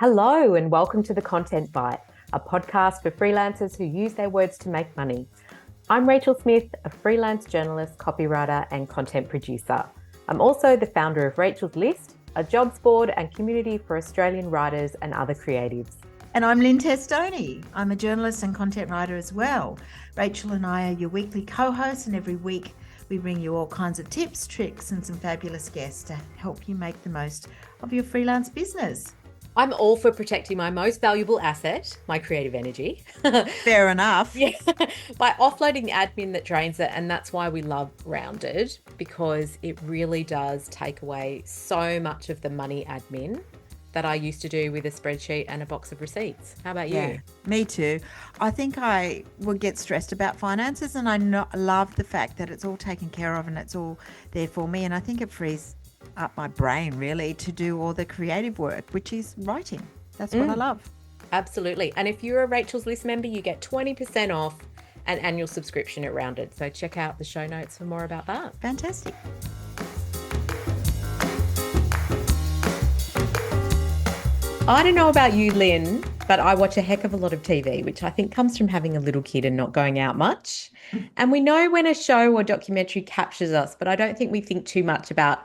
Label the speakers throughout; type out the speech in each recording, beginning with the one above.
Speaker 1: Hello, and welcome to the Content Bite, a podcast for freelancers who use their words to make money. I'm Rachel Smith, a freelance journalist, copywriter, and content producer. I'm also the founder of Rachel's List, a jobs board and community for Australian writers and other creatives.
Speaker 2: And I'm Lynne Testoni. I'm a journalist and content writer as well. Rachel and I are your weekly co-hosts, and every week we bring you all kinds of tips, tricks, and some fabulous guests to help you make the most of your freelance business.
Speaker 1: I'm all for protecting my most valuable asset, my creative energy.
Speaker 2: Fair enough.
Speaker 1: Yeah, by offloading the admin that drains it. And that's why we love Rounded, because it really does take away so much of the money admin that I used to do with a spreadsheet and a box of receipts. How about you?
Speaker 2: Yeah, me too. I think I would get stressed about finances, and I love the fact that it's all taken care of and it's all there for me. And I think it frees up my brain really to do all the creative work, which is writing. That's what I love.
Speaker 1: Absolutely. And if you're a Rachel's List member, you get 20% off an annual subscription at Rounded. So check out the show notes for more about that.
Speaker 2: Fantastic.
Speaker 1: I don't know about you, Lynne, but I watch a heck of a lot of TV, which I think comes from having a little kid and not going out much. And we know when a show or documentary captures us, but I don't think we think too much about,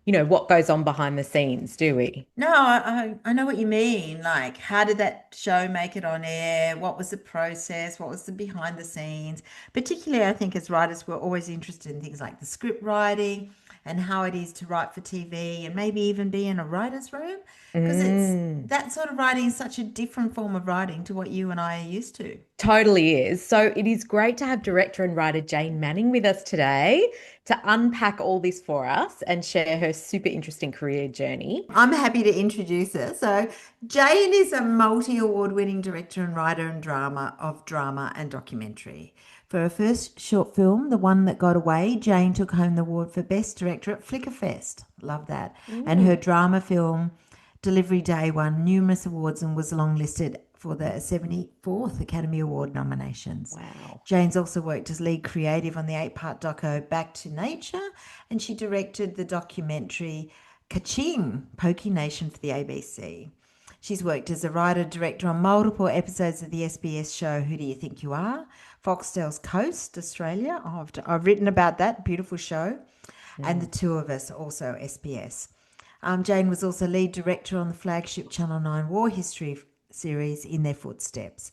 Speaker 1: what goes on behind the scenes, do we?
Speaker 2: No, I know what you mean. Like, how did that show make it on air? What was the process? What was the behind the scenes? Particularly, I think as writers, we're always interested in things like the script writing and how it is to write for TV and maybe even be in a writer's room because it's that sort of writing is such a different form of writing to what you and I are used to.
Speaker 1: Totally is. So it is great to have director and writer Jane Manning with us today to unpack all this for us and share her super interesting career journey.
Speaker 2: I'm happy to introduce her. So, Jane is a multi-award winning director and writer and drama and documentary. For her first short film, The One That Got Away, Jane took home the award for Best Director at Flickerfest. Love that. And her drama film, Delivery Day, won numerous awards and was longlisted for the 74th Academy Award nominations.
Speaker 1: Wow.
Speaker 2: Jane's also worked as lead creative on the 8-part doco Back to Nature, and she directed the documentary Ka-Ching, Pokie Nation for the ABC. She's worked as a writer-director on multiple episodes of the SBS show Who Do You Think You Are? Foxtel's Coast, Australia. I've written about that beautiful show. And The Two of Us, also SBS. Jane was also lead director on the flagship Channel 9 War History series In Their Footsteps.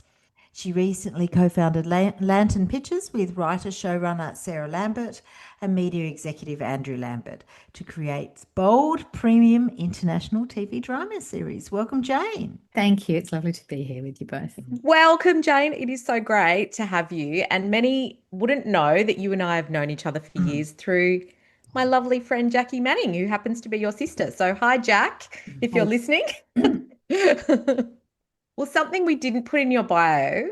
Speaker 2: She recently co-founded Lantern Pictures with writer showrunner Sarah Lambert and media executive Andrew Lambert to create bold premium international TV drama series. Welcome, Jane.
Speaker 3: Thank you. It's lovely to be here with you both.
Speaker 1: Welcome, Jane. It is so great to have you. And many wouldn't know that you and I have known each other for years through my lovely friend Jackie Manning, who happens to be your sister. So hi, Jack, if you're listening. Well, something we didn't put in your bio,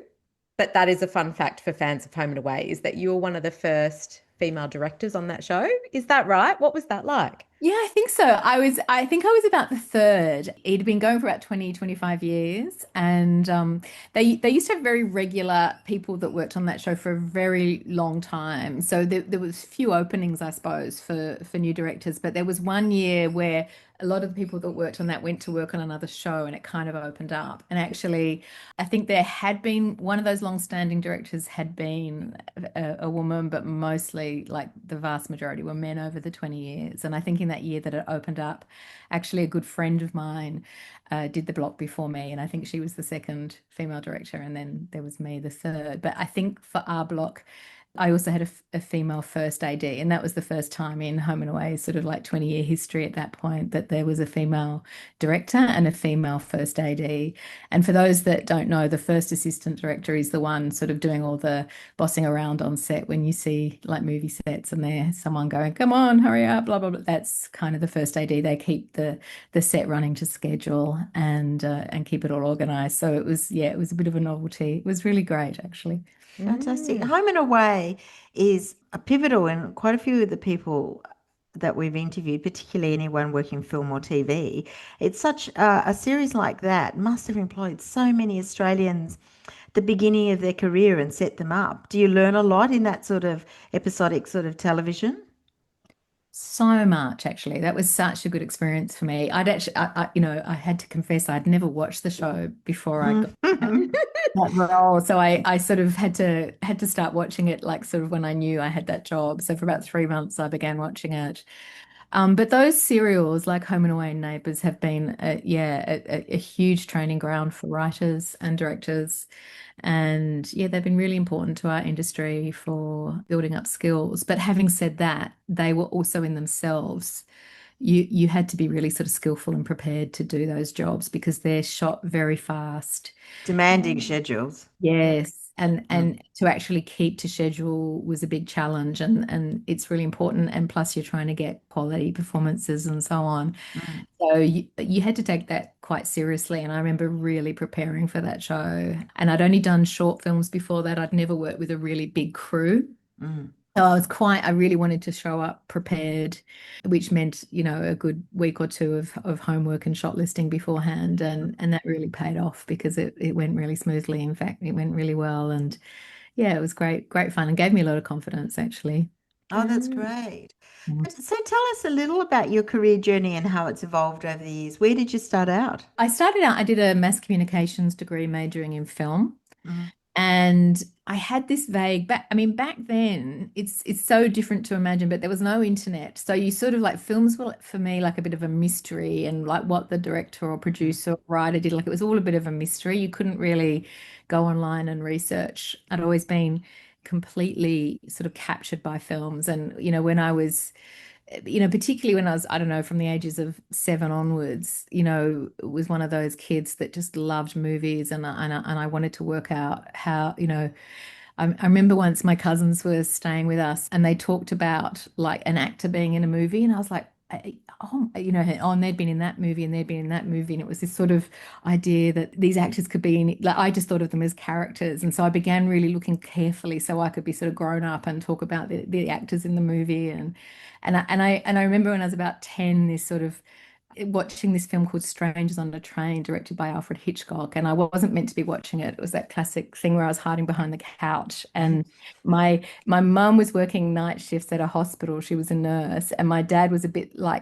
Speaker 1: but that is a fun fact for fans of Home and Away, is that you were one of the first female directors on that show. Is that right? What was that like?
Speaker 3: Yeah, I think so. I think I was about the third. It'd been going for about 20, 25 years. And they used to have very regular people that worked on that show for a very long time. So there was few openings, I suppose, for new directors. But there was one year where a lot of the people that worked on that went to work on another show and it kind of opened up. And actually, I think there had been one of those long-standing directors had been a woman, but mostly like the vast majority were men over the 20 years. And I think in that year that it opened up, actually a good friend of mine did the block before me. And I think she was the second female director. And then there was me, the third. But I think for our block, I also had a female first AD, and that was the first time in Home and Away, sort of like 20-year history at that point, that there was a female director and a female first AD. And for those that don't know, the first assistant director is the one sort of doing all the bossing around on set when you see like movie sets and there's someone going, come on, hurry up, blah, blah, blah. That's kind of the first AD. They keep the set running to schedule and keep it all organized. So it was a bit of a novelty. It was really great, actually.
Speaker 2: Fantastic. Home and Away is a pivotal in quite a few of the people that we've interviewed, particularly anyone working film or TV. It's such a series like that must have employed so many Australians at the beginning of their career and set them up. Do you learn a lot in that sort of episodic sort of television?
Speaker 3: So much, actually. That was such a good experience for me. I'd actually, I had to confess I'd never watched the show before I got that, that role. So I sort of had to start watching it like sort of when I knew I had that job. So for about 3 months, I began watching it. But those serials like Home and Away and Neighbours have been, yeah, a huge training ground for writers and directors. And yeah, they've been really important to our industry for building up skills. But having said that, they were also in themselves. You had to be really sort of skillful and prepared to do those jobs because they're shot very fast.
Speaker 2: Demanding schedules.
Speaker 3: Yes. And
Speaker 2: Mm,
Speaker 3: and to actually keep to schedule was a big challenge and it's really important. And plus you're trying to get quality performances and so on.
Speaker 2: mm,
Speaker 3: So you had to take that quite seriously. And I remember really preparing for that show. And I'd only done short films before that. I'd never worked with a really big crew.
Speaker 2: mm.
Speaker 3: So I really wanted to show up prepared, which meant, a good week or two of homework and shot listing beforehand. And that really paid off because it went really smoothly. In fact, it went really well. And yeah, it was great, great fun and gave me a lot of confidence, actually.
Speaker 2: Oh, that's
Speaker 1: Mm.
Speaker 2: great. So tell us a little about your career journey and how it's evolved over the years. Where did you start out?
Speaker 3: I started out, I did a mass communications degree majoring in film.
Speaker 2: Mm,
Speaker 3: And I had this vague back, I mean, back then it's so different to imagine, but there was no internet. So you sort of like films were for me like a bit of a mystery and like what the director or
Speaker 2: mm,
Speaker 3: producer or writer did, like it was all a bit of a mystery. You couldn't really go online and research. I'd always been completely sort of captured by films. And, when I was particularly when I was, I don't know, from the ages of 7 onwards, was one of those kids that just loved movies and I wanted to work out how, I remember once my cousins were staying with us and they talked about like an actor being in a movie and I was like, oh, and they'd been in that movie and they'd been in that movie. And it was this sort of idea that these actors could be in, like, I just thought of them as characters. And so I began really looking carefully so I could be sort of grown up and talk about the actors in the movie. And I remember when I was about 10, this sort of watching this film called Strangers on a Train, directed by Alfred Hitchcock. And I wasn't meant to be watching it. It was that classic thing where I was hiding behind the couch. And my mum was working night shifts at a hospital. She was a nurse. And my dad was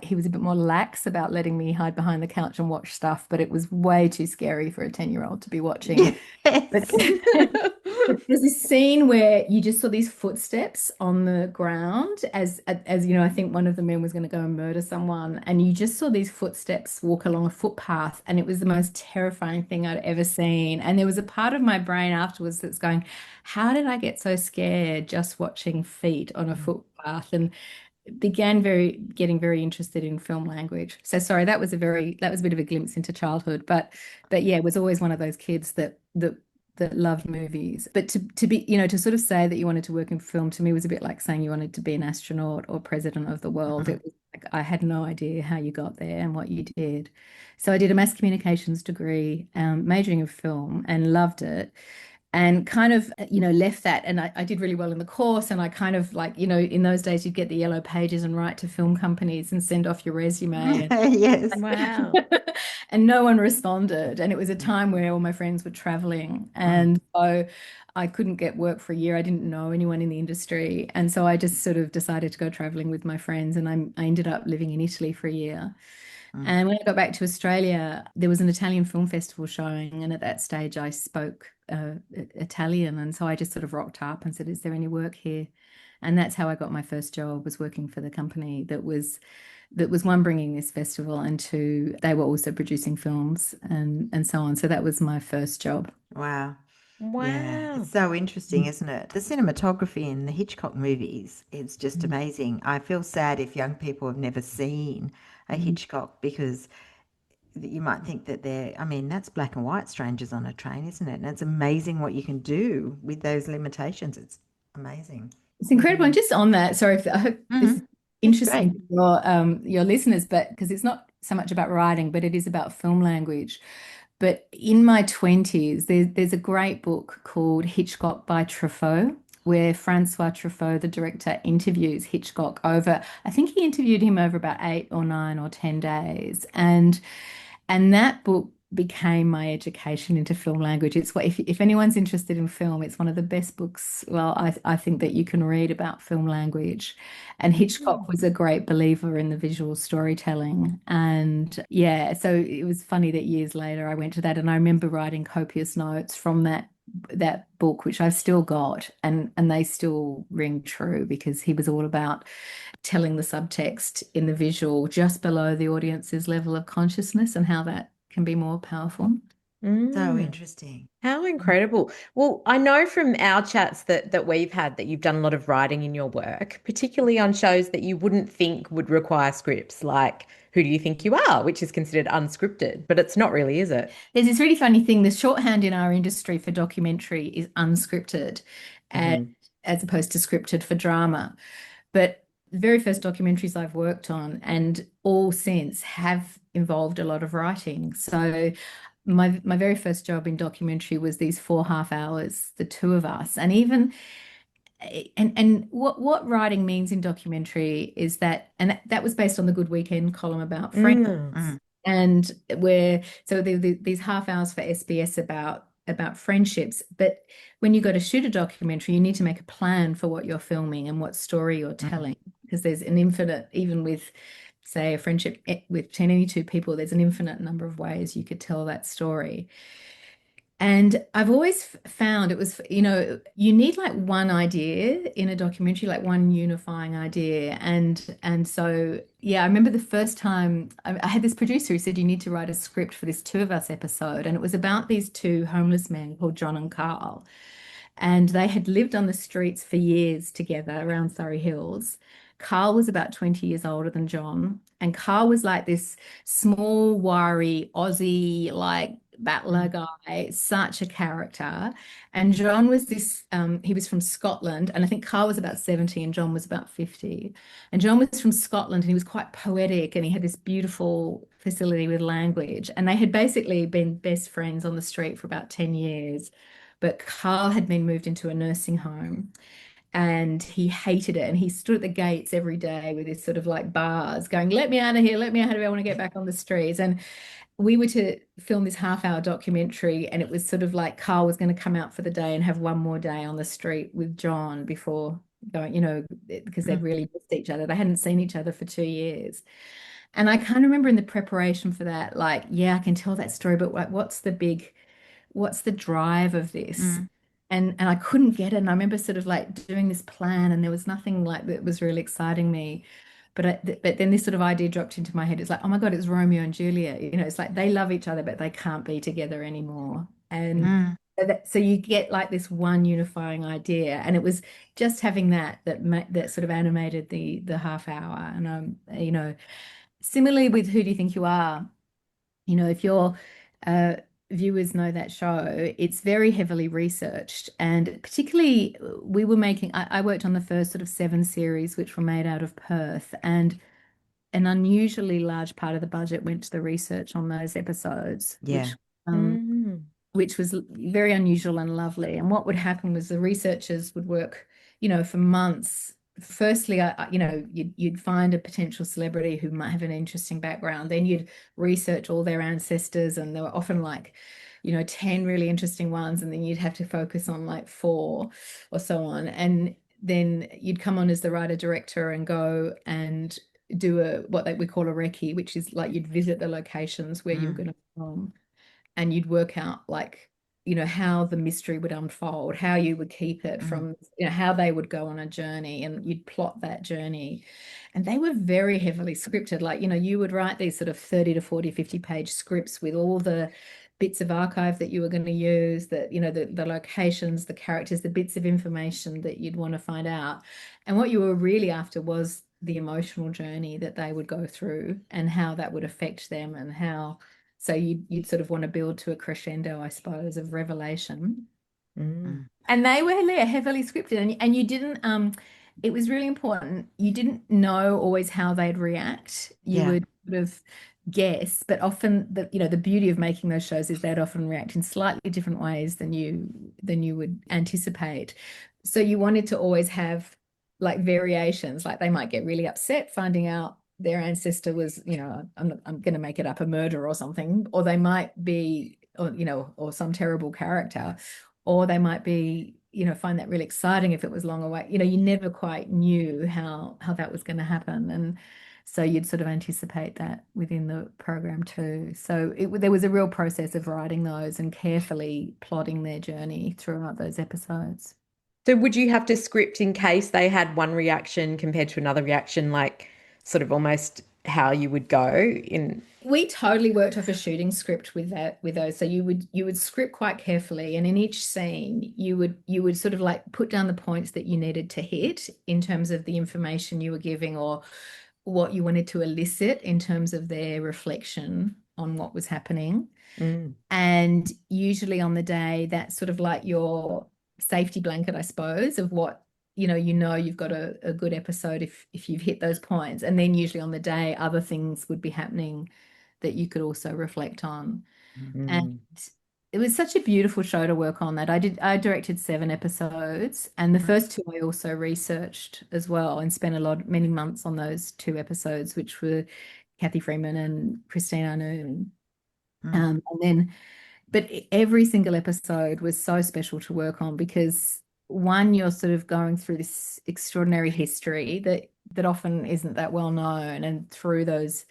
Speaker 3: he was a bit more lax about letting me hide behind the couch and watch stuff, but it was way too scary for a 10-year-old to be watching. But
Speaker 2: yes.
Speaker 3: there's this scene where you just saw these footsteps on the ground as I think one of the men was going to go and murder someone, and you just saw these footsteps walk along a footpath, and it was the most terrifying thing I'd ever seen. And there was a part of my brain afterwards that's going, how did I get so scared just watching feet on a footpath? And began getting very interested in film language. So sorry, that was a bit of a glimpse into childhood, but yeah, it was always one of those kids that loved movies. But to be, to sort of say that you wanted to work in film to me was a bit like saying you wanted to be an astronaut or president of the world. It was like I had no idea how you got there and what you did. So I did a mass communications degree, majoring in film and loved it and kind of left that and I did really well in the course and I kind of like in those days you'd get the yellow pages and write to film companies and send off your resume
Speaker 2: Yes.
Speaker 1: Wow.
Speaker 3: and no one responded and it was a time where all my friends were traveling
Speaker 2: Mm,
Speaker 3: and so I couldn't get work for a year. I didn't know anyone in the industry and so I just sort of decided to go traveling with my friends and I ended up living in Italy for a year.
Speaker 2: mm.
Speaker 3: And when I got back to Australia, there was an Italian film festival showing, and at that stage, I spoke Italian, and so I just sort of rocked up and said, "Is there any work here?" And that's how I got my first job, was working for the company that was one bringing this festival, and two, they were also producing films and so on. So that was my first job.
Speaker 2: Wow. Yeah,
Speaker 1: Wow.
Speaker 2: it's so interesting, isn't it? The cinematography in the Hitchcock movies, it's just amazing. I feel sad if young people have never seen a
Speaker 3: Mhm.
Speaker 2: Hitchcock because you might think that I mean, that's black and white strangers on a train, isn't it? And it's amazing what you can do with those limitations. It's amazing.
Speaker 3: It's incredible. And just on that, sorry if I hope this is
Speaker 2: Hmm. It's great.
Speaker 3: interesting to your listeners, but because it's not so much about writing, but it is about film language. But in my 20s, there's a great book called Hitchcock by Truffaut, where Francois Truffaut, the director, interviews Hitchcock I think he interviewed him over about 8 or 9 or 10 days. And that book became my education into film language. It's what if anyone's interested in film, it's one of the best books, well, I think that you can read about film language. And Hitchcock was a great believer in the visual storytelling. And yeah, so it was funny that years later I went to that, and I remember writing copious notes from that book, which I've still got, and they still ring true, because he was all about telling the subtext in the visual just below the audience's level of consciousness, and how that can be more powerful.
Speaker 2: So
Speaker 1: Mm.
Speaker 2: interesting.
Speaker 1: How incredible. Well, I know from our chats that we've had that you've done a lot of writing in your work, particularly on shows that you wouldn't think would require scripts, like Who Do You Think You Are, which is considered unscripted, but it's not really, is it?
Speaker 3: There's this really funny thing. The shorthand in our industry for documentary is unscripted, and
Speaker 1: Hmm.
Speaker 3: as opposed to scripted for drama. But the very first documentaries I've worked on, and all since, have involved a lot of writing. So my very first job in documentary was these 4.5 hours, the two of us. And even and what writing means in documentary is that, and that was based on the Good Weekend column about friends.
Speaker 1: Mm.
Speaker 2: Mm,
Speaker 3: And where so these half hours for SBS about friendships. But when you go to shoot a documentary, you need to make a plan for what you're filming and what story you're
Speaker 2: mm,
Speaker 3: telling, because there's an infinite, even with, say, a friendship with 10, any two people, there's an infinite number of ways you could tell that story. And I've always found it was, you need like one idea in a documentary, like one unifying idea. And so, yeah, I remember the first time I had this producer who said, you need to write a script for this Two of Us episode. And it was about these two homeless men called John and Carl. And they had lived on the streets for years together around Surrey Hills. Carl was about 20 years older than John. And Carl was like this small, wiry Aussie, like battler
Speaker 2: mm,
Speaker 3: guy, such a character. And John was this, he was from Scotland. And I think Carl was about 70 and John was about 50. And John was from Scotland, and he was quite poetic, and he had this beautiful facility with language. And they had basically been best friends on the street for about 10 years. But Carl had been moved into a nursing home, and he hated it. And he stood at the gates every day with his sort of like bars going, let me out of here, let me out of here, I want to get back on the streets. And we were to film this half-hour documentary, and it was sort of like Carl was going to come out for the day and have one more day on the street with John before going, because they'd
Speaker 2: mm,
Speaker 3: really missed each other. They hadn't seen each other for 2 years. And I kind of remember in the preparation for that, like, yeah, I can tell that story, but like, what's the drive of this?
Speaker 2: mm,
Speaker 3: And I couldn't get it. And I remember sort of like doing this plan, and there was nothing like that was really exciting me. But then this sort of idea dropped into my head. It's like, oh my God, it's Romeo and Juliet. It's like they love each other, but they can't be together anymore. And
Speaker 2: mm,
Speaker 3: so you get like this one unifying idea. And it was just having that sort of animated the half hour. And similarly with Who Do You Think You Are? If your uh, viewers know that show, it's very heavily researched. And particularly, I worked on the first sort of 7 series, which were made out of Perth. And an unusually large part of the budget went to the research on those episodes,
Speaker 2: yeah.
Speaker 3: um,
Speaker 1: Mm.
Speaker 3: which was very unusual and lovely. And what would happen was the researchers would work, for months. Firstly, you'd find a potential celebrity who might have an interesting background. Then you'd research all their ancestors, and there were often like, 10 really interesting ones, and then you'd have to focus on like 4 or so on. And then you'd come on as the writer director and go and do we call a recce, which is like you'd visit the locations where you were
Speaker 2: Mm,
Speaker 3: going to film, and you'd work out like, how the mystery would unfold, how you would keep it
Speaker 2: mm,
Speaker 3: from, how they would go on a journey, and you'd plot that journey. And they were very heavily scripted. Like, you would write these sort of 30 to 40, 50-page scripts with all the bits of archive that you were going to use, that, the locations, the characters, the bits of information that you'd want to find out. And what you were really after was the emotional journey that they would go through, and how that would affect them, and how so you'd sort of want to build to a crescendo, I suppose, of revelation.
Speaker 1: Mm.
Speaker 2: mm.
Speaker 3: And they were heavily scripted, and you didn't it was really important. You didn't know always how they'd react. You
Speaker 2: Yeah.
Speaker 3: would sort of guess, but often the beauty of making those shows is they'd often react in slightly different ways than you would anticipate. So you wanted to always have like variations, like they might get really upset finding out their ancestor was, I'm going to make it up, a murderer or something, or they might be, or some terrible character, or they might be, find that really exciting if it was long away. You never quite knew how that was going to happen, and so you'd sort of anticipate that within the program too. So there was a real process of writing those and carefully plotting their journey throughout those episodes.
Speaker 1: So would you have to script in case they had one reaction compared to another reaction, like sort of almost how you would go in?
Speaker 3: We totally worked off a shooting script with those. So you would script quite carefully, and in each scene you would sort of like put down the points that you needed to hit in terms of the information you were giving, or what you wanted to elicit in terms of their reflection on what was happening. And usually on the day, that's sort of like your safety blanket, I suppose, of what you've got a good episode if you've hit those points. And then usually on the day, other things would be happening that you could also reflect on. And it was such a beautiful show to work on. That I directed 7 episodes, and the first 2 I also researched as well and spent many months on those 2 episodes, which were Kathy Freeman and Christine Arnoux. But every single episode was so special to work on because, one, you're sort of going through this extraordinary history that often isn't that well known, and through those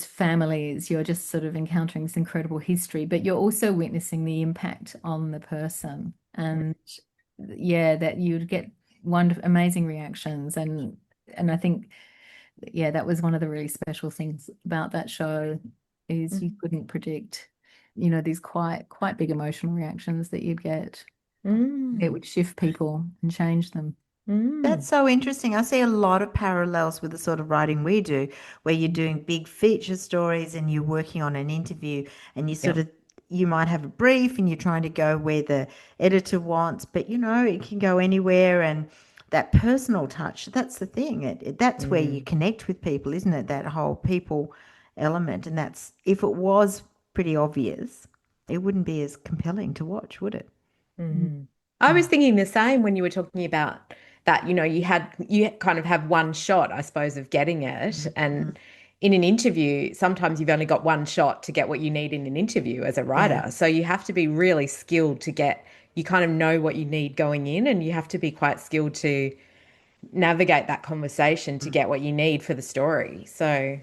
Speaker 3: families, you're just sort of encountering this incredible history, but you're also witnessing the impact on the person. And yeah, that you'd get wonderful, amazing reactions. And I think, yeah, that was one of the really special things about that show, is you couldn't predict, these quite big emotional reactions that you'd get. It would shift people and change them.
Speaker 2: That's so interesting. I see a lot of parallels with the sort of writing we do, where you're doing big feature stories and you're working on an interview, and you might have a brief and you're trying to go where the editor wants, but it can go anywhere. And that personal touch, that's the thing. That's where you connect with people, isn't it? That whole people element. And if it was pretty obvious, it wouldn't be as compelling to watch, would it?
Speaker 1: I was thinking the same when you were talking about that, you kind of have one shot, I suppose, of getting it. And in an interview, sometimes you've only got one shot to get what you need in an interview as a writer. So you have to be really skilled you kind of know what you need going in, and you have to be quite skilled to navigate that conversation to get what you need for the story. So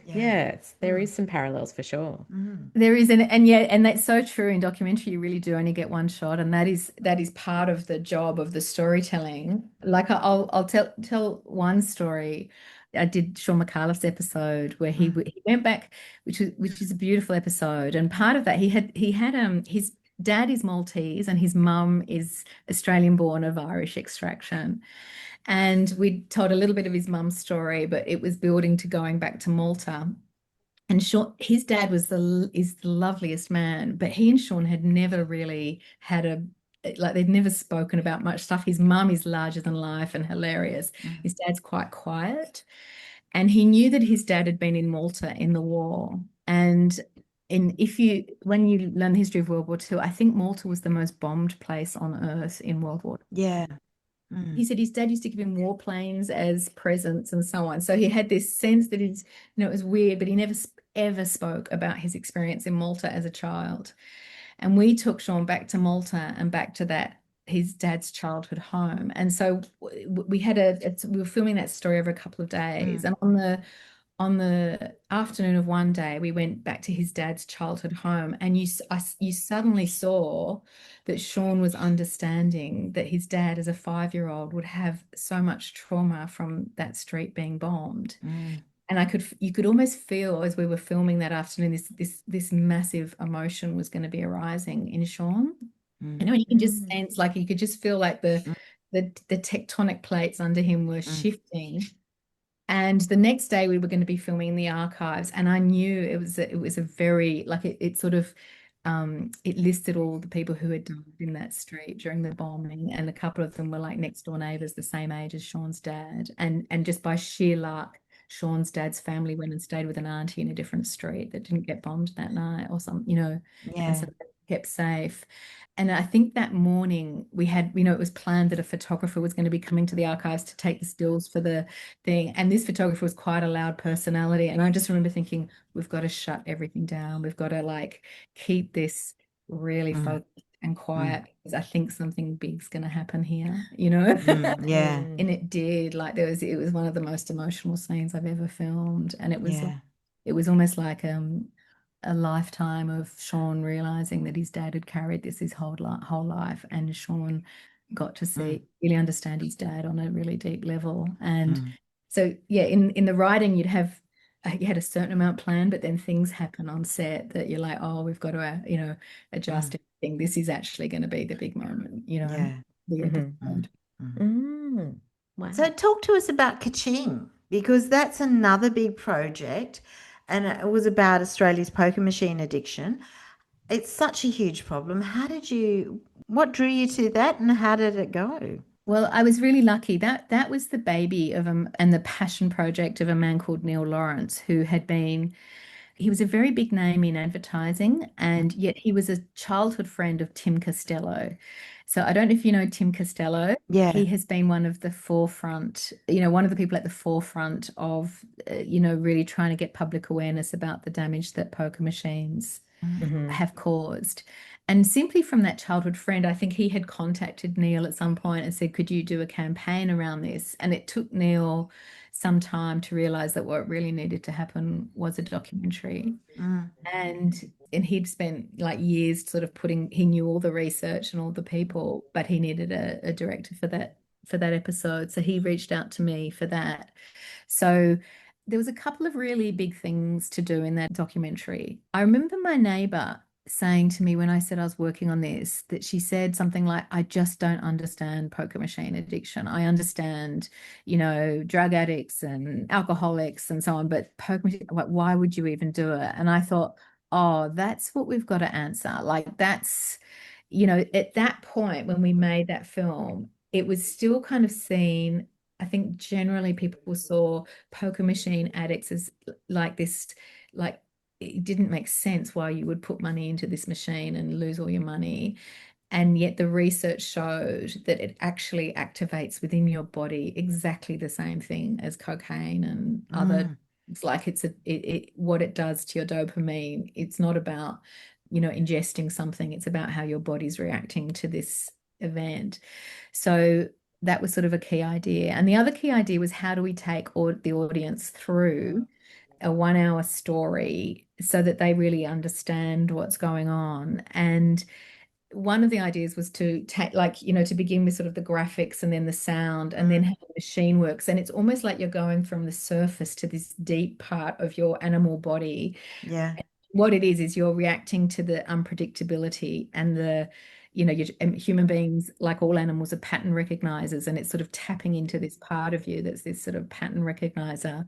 Speaker 1: there is some parallels for sure.
Speaker 3: There is, and that's so true. In documentary, you really do only get one shot, and that is part of the job of the storytelling. Like I'll tell one story. I did Sean McAuliffe's episode where he went back, which is a beautiful episode, and part of that he had his dad is Maltese and his mum is Australian born of Irish extraction. And we told a little bit of his mum's story, but it was building to going back to Malta. And Sean, his dad is the loveliest man, but he and Sean had never really they'd never spoken about much stuff. His mum is larger than life and hilarious. His dad's quite quiet. And he knew that his dad had been in Malta in the war. And when you learn the history of World War II, I think Malta was the most bombed place on earth in World War II.
Speaker 2: Yeah.
Speaker 3: He said his dad used to give him warplanes as presents and so on. So he had this sense that it was weird, but he never ever spoke about his experience in Malta as a child. And we took Sean back to Malta and back to his dad's childhood home. And so we were filming that story over a couple of days. And on the afternoon of one day, we went back to his dad's childhood home, and you suddenly saw that Sean was understanding that his dad, as a 5-year-old, would have so much trauma from that street being bombed. And you could almost feel, as we were filming that afternoon, this massive emotion was going to be arising in Sean. And you can just sense, like you could just feel like the tectonic plates under him were shifting. And the next day we were going to be filming in the archives, and I knew it was a very, like, it sort of it listed all the people who had died in that street during the bombing, and a couple of them were like next door neighbors, the same age as Sean's dad, and just by sheer luck, Sean's dad's family went and stayed with an auntie in a different street that didn't get bombed that night or something,
Speaker 2: Yeah.
Speaker 3: And so kept safe. And I think that morning we had, you know, it was planned that a photographer was going to be coming to the archives to take the stills for the thing. And this photographer was quite a loud personality. And I just remember thinking, we've got to shut everything down. We've got to like keep this really focused and quiet because I think something big's going to happen here, you know?
Speaker 2: Yeah.
Speaker 3: And it did. Like it was one of the most emotional scenes I've ever filmed. And it was almost like a lifetime of Sean realizing that his dad had carried this his whole life, and Sean got to really understand his dad on a really deep level. And so, yeah, in the writing, you had a certain amount planned, but then things happen on set that you're like, oh, we've got to, you know, adjust everything. This is actually going to be the big moment, you know, the episode.
Speaker 1: Wow.
Speaker 2: So talk to us about Ka-Ching, because that's another big project, and it was about Australia's poker machine addiction. It's such a huge problem. What drew you to that, and how did it go?
Speaker 3: Well, I was really lucky. That was the baby of and the passion project of a man called Neil Lawrence, who had been he was a very big name in advertising, and yet he was a childhood friend of Tim Costello. So I don't know if you know Tim Costello.
Speaker 2: Yeah.
Speaker 3: He has been one of the forefront, you know, one of the people at the forefront of, you know, really trying to get public awareness about the damage that poker machines have caused. And simply from that childhood friend, I think he had contacted Neil at some point and said, could you do a campaign around this? And it took Neil some time to realize that what really needed to happen was a documentary. And he'd spent like years sort of he knew all the research and all the people, but he needed a director for that episode. So he reached out to me for that. So there was a couple of really big things to do in that documentary. I remember my neighbor saying to me when I said I was working on this, that she said something like, I just don't understand poker machine addiction. I understand, you know, drug addicts and alcoholics and so on, but poker machine, like, why would you even do it? And I thought, oh, that's what we've got to answer. Like that's, you know, at that point when we made that film, it was still kind of seen, I think generally people saw poker machine addicts as like this, like it didn't make sense why you would put money into this machine and lose all your money. And yet the research showed that it actually activates within your body exactly the same thing as cocaine and other. It's like what it does to your dopamine. It's not about, you know, ingesting something. It's about how your body's reacting to this event. So that was sort of a key idea. And the other key idea was how do we take the audience through a 1 hour story so that they really understand what's going on. And one of the ideas was to take, like, you know, to begin with sort of the graphics and then the sound and then how the machine works. And it's almost like you're going from the surface to this deep part of your animal body.
Speaker 2: Yeah.
Speaker 3: What it is you're reacting to the unpredictability and you know, human beings, like all animals, are pattern recognizers, and it's sort of tapping into this part of you that's this sort of pattern recognizer,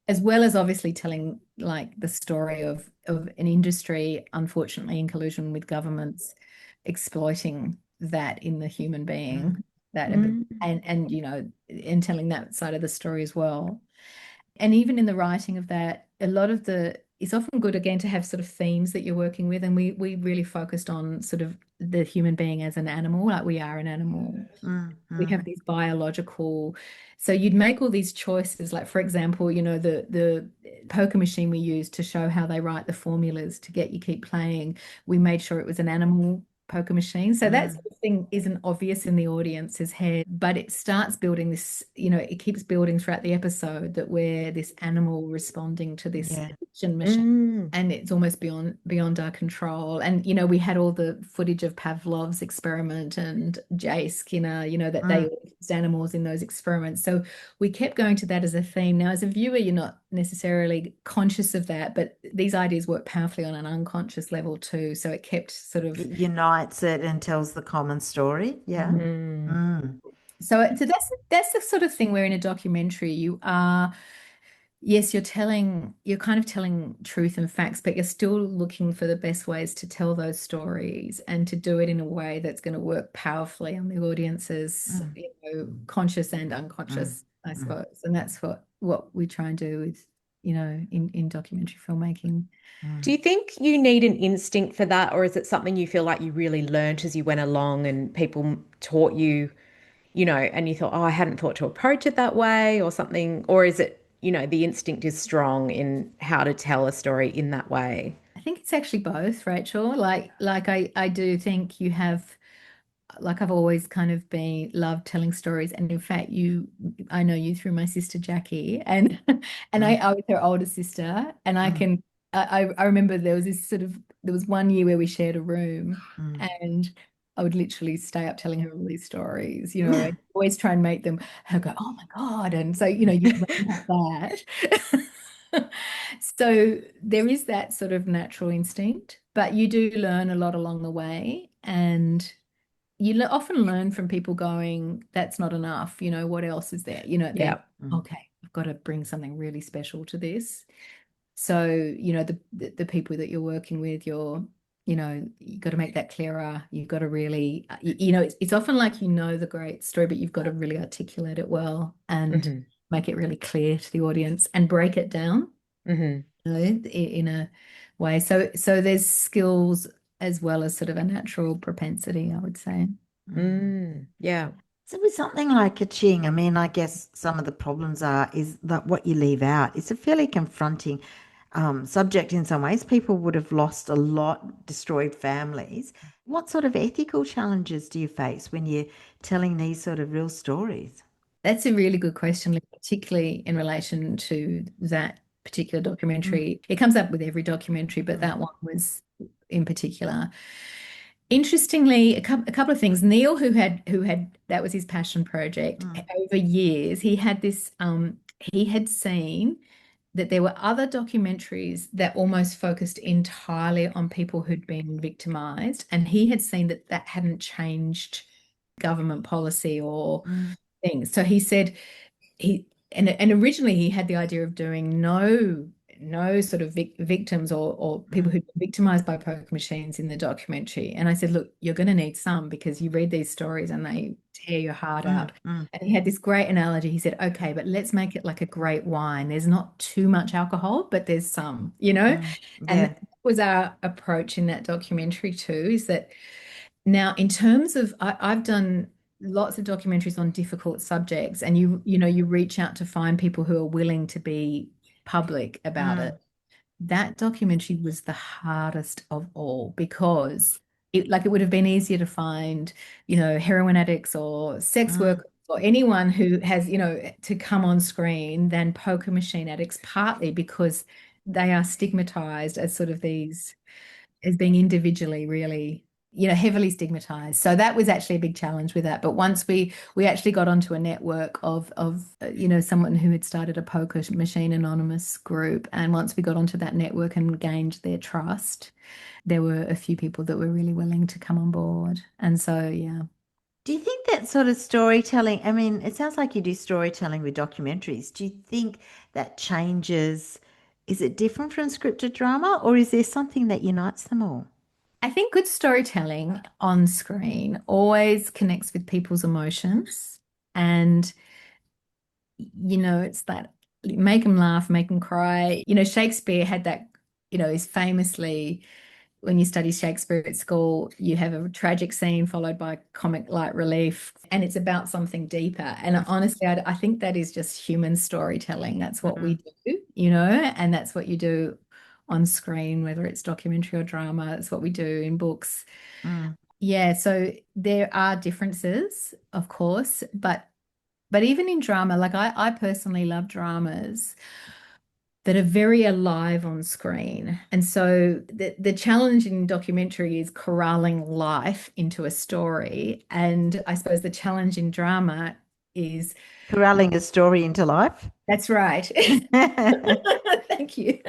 Speaker 3: as well as obviously telling like the story of an industry, unfortunately in collusion with governments, exploiting that in the human being, that and you know, and telling that side of the story as well. And even in the writing of that, a lot of it's often good again to have sort of themes that you're working with, and we really focused on sort of the human being as an animal, like we are an animal. We have these biological, so you'd make all these choices, like for example, you know, the poker machine we used to show how they write the formulas to get you keep playing, we made sure it was an animal poker machine. So that sort of thing isn't obvious in the audience's head, but it starts building this, you know, it keeps building throughout the episode that we're this animal responding to this addiction machine, and it's almost beyond our control. And you know, we had all the footage of Pavlov's experiment and J. Skinner, you know, that they used animals in those experiments. So we kept going to that as a theme. Now, as a viewer, you're not necessarily conscious of that, but these ideas work powerfully on an unconscious level too. So it kept sort of
Speaker 2: unites it and tells the common story. Yeah.
Speaker 3: So that's the sort of thing where in a documentary you are, yes, you're kind of telling truth and facts, but you're still looking for the best ways to tell those stories and to do it in a way that's going to work powerfully on the audience's, you know, conscious and unconscious, I suppose. And that's what we try and do in documentary filmmaking.
Speaker 1: Do you think you need an instinct for that, or is it something you feel like you really learnt as you went along and people taught you, and you thought, oh, I hadn't thought to approach it that way or something? Or is it, the instinct is strong in how to tell a story in that way?
Speaker 3: I think it's actually both, Rachel. Like I do think you have, like I've always kind of been loved telling stories, and in fact I know you through my sister Jackie, and I was her older sister, and I remember there was one year where we shared a room, and I would literally stay up telling her all these stories, and always try and make them her go, oh my God, and so you learn that. So there is that sort of natural instinct, but you do learn a lot along the way, and often learn from people going, that's not enough. What else is there? Then,
Speaker 1: Yeah.
Speaker 3: okay, I've got to bring something really special to this. So, the people that you're working with, you've got to make that clearer. You've got to really, it's often like the great story, but you've got to really articulate it well and make it really clear to the audience and break it down, in a way. So there's skills as well as sort of a natural propensity, I would say.
Speaker 1: Yeah.
Speaker 2: So with something like Ka-Ching, I mean, I guess some of the problems is that what you leave out. It's a fairly confronting subject in some ways. People would have lost a lot, destroyed families. What sort of ethical challenges do you face when you're telling these sort of real stories?
Speaker 3: That's a really good question, particularly in relation to that particular documentary. It comes up with every documentary, but that one was in particular. Interestingly, a couple of things. Neil, who had that was his passion project over years, he had this he had seen that there were other documentaries that almost focused entirely on people who'd been victimized, and he had seen that hadn't changed government policy or things. So he said and originally he had the idea of doing no sort of victims or people who've been victimized by poker machines in the documentary. And I said, look, you're going to need some, because you read these stories and they tear your heart out. And he had this great analogy. He said, okay, but let's make it like a great wine. There's not too much alcohol, but there's some, and that was our approach in that documentary too, is that now in terms of I've done lots of documentaries on difficult subjects, and you reach out to find people who are willing to be public about it. That documentary was the hardest of all, because it would have been easier to find heroin addicts or sex workers or anyone who has to come on screen than poker machine addicts, partly because they are stigmatized as sort of these, as being individually really heavily stigmatized. So that was actually a big challenge with that. But once we actually got onto a network of someone who had started a poker machine anonymous group, and once we got onto that network and gained their trust, there were a few people that were really willing to come on board. And so yeah.
Speaker 2: Do you think that sort of storytelling, I mean, it sounds like you do storytelling with documentaries. Do you think that changes, is it different from scripted drama, or is there something that unites them all?
Speaker 3: I think good storytelling on screen always connects with people's emotions. And, it's that make them laugh, make them cry. Shakespeare had that, is famously, when you study Shakespeare at school, you have a tragic scene followed by comic light relief, and it's about something deeper. And honestly, I think that is just human storytelling. That's what we do, and that's what you do on screen, whether it's documentary or drama. It's what we do in books. Yeah, so there are differences, of course, but even in drama, like I personally love dramas that are very alive on screen. And so the challenge in documentary is corralling life into a story. And I suppose the challenge in drama is
Speaker 2: Corralling a story into life.
Speaker 3: that's right. Thank you.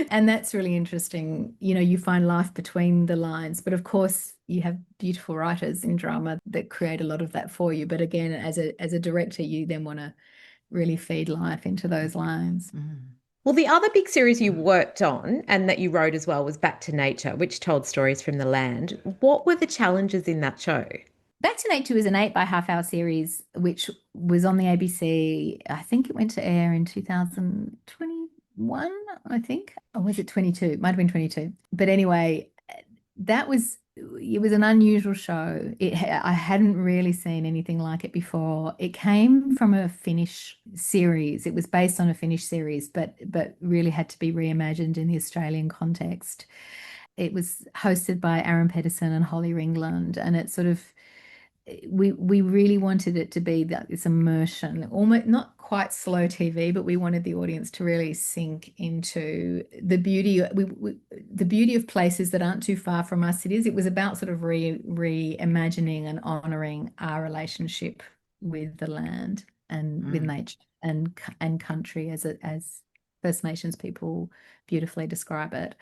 Speaker 3: And that's really interesting. You find life between the lines, but of course you have beautiful writers in drama that create a lot of that for you. But again, as a director, you then want to really feed life into those lines.
Speaker 1: Well, the other big series you worked on and that you wrote as well was Back to Nature, which told stories from the land. What were the challenges in that show?
Speaker 3: Back to Nature was an 8 by half hour series, which was on the ABC. I think it went to air in 2020, 21, I think. Or was it 22? It might have been 22. But anyway, that was it was an unusual show. I hadn't really seen anything like it before. It came from a Finnish series. It was based on a Finnish series, but really had to be reimagined in the Australian context. It was hosted by Aaron Pedersen and Holly Ringland, and it sort of we really wanted it to be that this immersion, almost not quite slow TV, but we wanted the audience to really sink into the beauty the beauty of places that aren't too far from our cities. It was about sort of reimagining and honoring our relationship with the land and with nature and country as First Nations people beautifully describe it.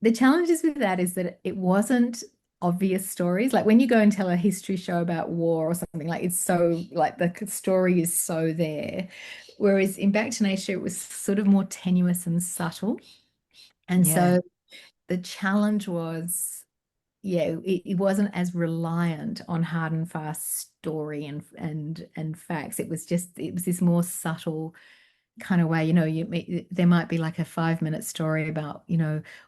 Speaker 3: The challenges with that is that it wasn't obvious stories. Like when you go and tell a history show about war or something, like it's so like the story is so there. Whereas in Back to Nature, it was sort of more tenuous and subtle. And
Speaker 2: Yeah.
Speaker 3: so the challenge was, yeah, it wasn't as reliant on hard and fast story and facts. It was this more subtle kind of way, there might be like a 5-minute story about,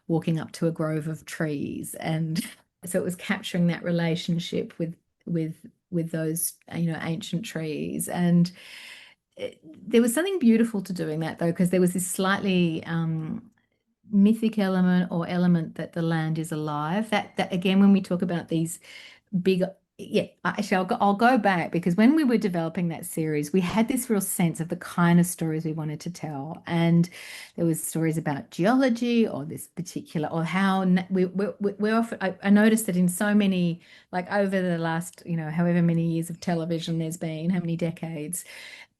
Speaker 3: walking up to a grove of trees. And so it was capturing that relationship with those, ancient trees. And there was something beautiful to doing that though, because there was this slightly mythic element or element that the land is alive. That again, when we talk about these big, yeah, actually I'll go back, because when we were developing that series, we had this real sense of the kind of stories we wanted to tell. And there was stories about geology or this particular, or how we're often, I noticed that in so many, like over the last, however many years of television there's been, how many decades,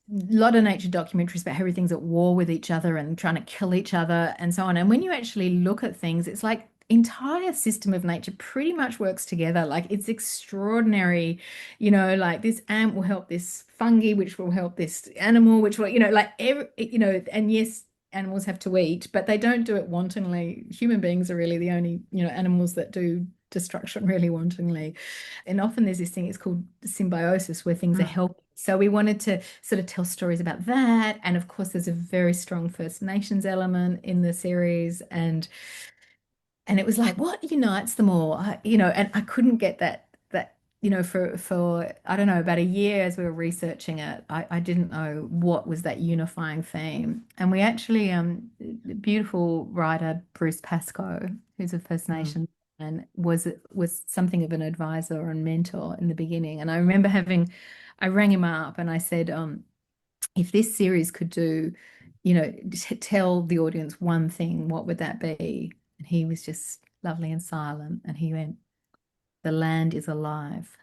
Speaker 3: a lot of nature documentaries about how everything's at war with each other and trying to kill each other and so on. And when you actually look at things, it's like entire system of nature pretty much works together. Like it's extraordinary, like this ant will help this fungi, which will help this animal, which will, like every, and yes, animals have to eat, but they don't do it wantonly. Human beings are really the only, animals that do destruction really wantonly. And often there's this thing, it's called symbiosis, where things are helping. So we wanted to sort of tell stories about that. And of course, there's a very strong First Nations element in the series. And it was like, what unites them all? And I couldn't get that for I don't know, about a year as we were researching it, I didn't know what was that unifying theme. And we actually the beautiful writer Bruce Pascoe, who's a First Nation and was something of an advisor and mentor in the beginning. And I remember I rang him up and I said, if this series could do, tell the audience one thing, what would that be? And he was just lovely and silent. And he went, the land is alive.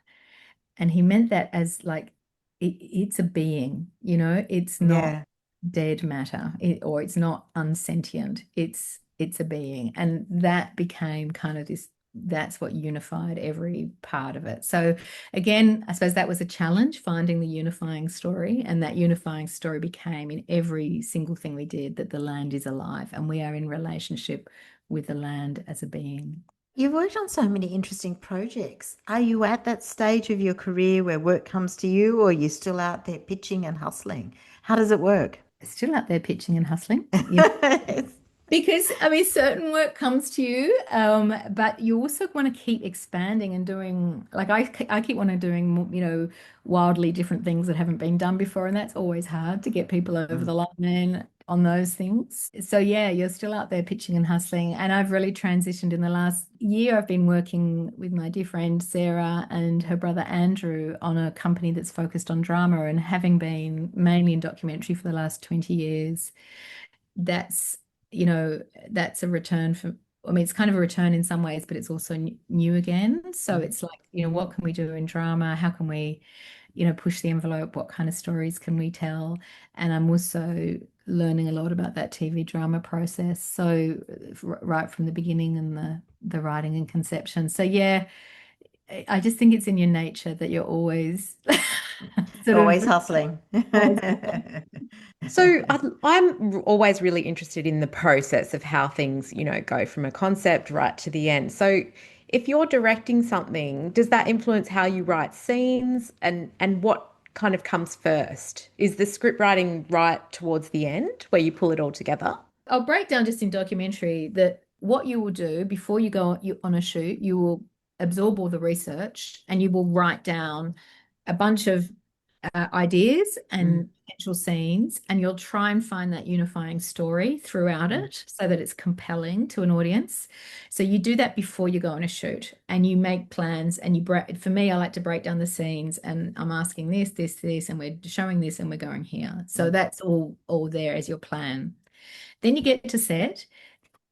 Speaker 3: And he meant that as like, it's a being, it's not
Speaker 2: Yeah.
Speaker 3: dead matter, or it's not unsentient. It's a being. And that became kind of that's what unified every part of it. So again, I suppose that was a challenge, finding the unifying story. And that unifying story became in every single thing we did, that the land is alive and we are in relationship with the land as a being.
Speaker 2: You've worked on so many interesting projects. Are you at that stage of your career where work comes to you, or are you still out there pitching and hustling? How does it work?
Speaker 3: Still out there pitching and hustling. Yeah. Because I mean, certain work comes to you, but you also want to keep expanding and doing, like I keep wanting doing, wildly different things that haven't been done before, and that's always hard to get people over the line on those things. So yeah, you're still out there pitching and hustling, and I've really transitioned in the last year. I've been working with my dear friend Sarah and her brother Andrew on a company that's focused on drama, and having been mainly in documentary for the last 20 years, that's that's a return for, I mean, it's kind of a return in some ways, but it's also new again. So it's like, what can we do in drama? How can we, push the envelope? What kind of stories can we tell? And I'm also learning a lot about that TV drama process. So right from the beginning and the writing and conception. So yeah, I just think it's in your nature that you're always
Speaker 2: Always hustling.
Speaker 3: always.
Speaker 1: So I'm always really interested in the process of how things, go from a concept right to the end. So if you're directing something, does that influence how you write scenes, and what kind of comes first? Is the script writing right towards the end where you pull it all together?
Speaker 3: I'll break down just in documentary that what you will do before you go on a shoot, you will absorb all the research and you will write down a bunch of ideas and potential scenes, and you'll try and find that unifying story throughout it so that it's compelling to an audience. So you do that before you go on a shoot, and you make plans, and you break. For me, I like to break down the scenes, and I'm asking this, and we're showing this, and we're going here. So that's all there as your plan. Then you get to set,